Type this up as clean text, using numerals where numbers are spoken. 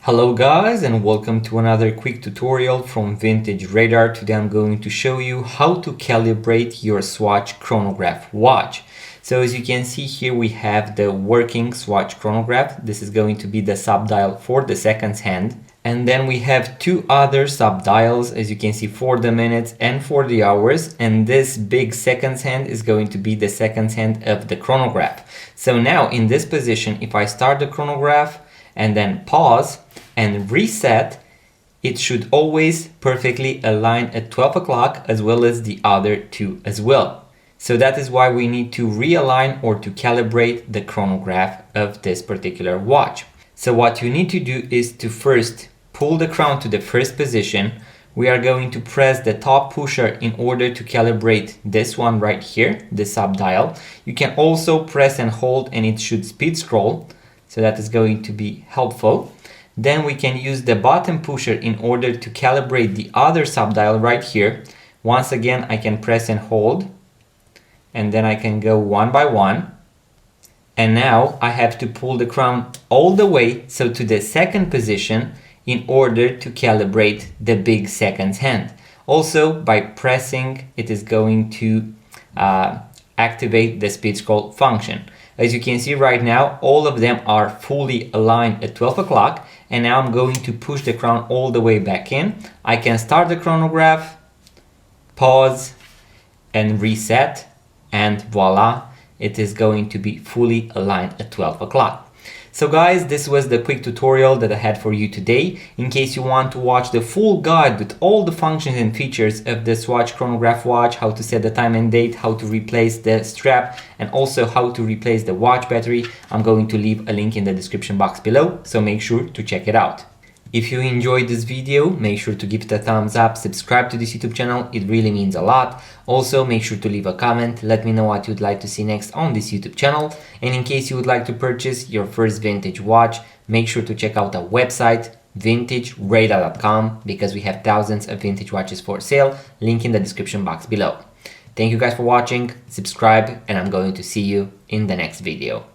Hello guys, and welcome to another quick tutorial from Vintage Radar. Today I'm going to show you how to calibrate your Swatch Chronograph watch. So as you can see here, we have the working Swatch Chronograph. This is going to be the sub-dial for the seconds hand. And then we have two other sub-dials, as you can see, for the minutes and for the hours. And this big seconds hand is going to be the seconds hand of the chronograph. So now in this position, if I start the chronograph and then pause and reset, it should always perfectly align at 12 o'clock as well as the other two as well. So that is why we need to realign or to calibrate the chronograph of this particular watch. So what you need to do is to first pull the crown to the first position. We are going to press the top pusher in order to calibrate this one right here, the sub dial. You can also press and hold and it should speed scroll. So that is going to be helpful. Then we can use the bottom pusher in order to calibrate the other sub dial right here. Once again, I can press and hold, and then I can go one by one. And now I have to pull the crown all the way, so to the second position, in order to calibrate the big seconds hand. Also, by pressing, it is going to activate the speed scroll function. As you can see right now, all of them are fully aligned at 12 o'clock, and now I'm going to push the crown all the way back in. I can start the chronograph, pause, and reset, and voila, it is going to be fully aligned at 12 o'clock. So guys, this was the quick tutorial that I had for you today. In case you want to watch the full guide with all the functions and features of the Swatch Chronograph watch, how to set the time and date, how to replace the strap, and also how to replace the watch battery, I'm going to leave a link in the description box below, so make sure to check it out. If you enjoyed this video, make sure to give it a thumbs up, subscribe to this YouTube channel, it really means a lot. Also, make sure to leave a comment, let me know what you'd like to see next on this YouTube channel. And in case you would like to purchase your first vintage watch, make sure to check out our website, vintageradar.com, because we have thousands of vintage watches for sale, link in the description box below. Thank you guys for watching, subscribe, and I'm going to see you in the next video.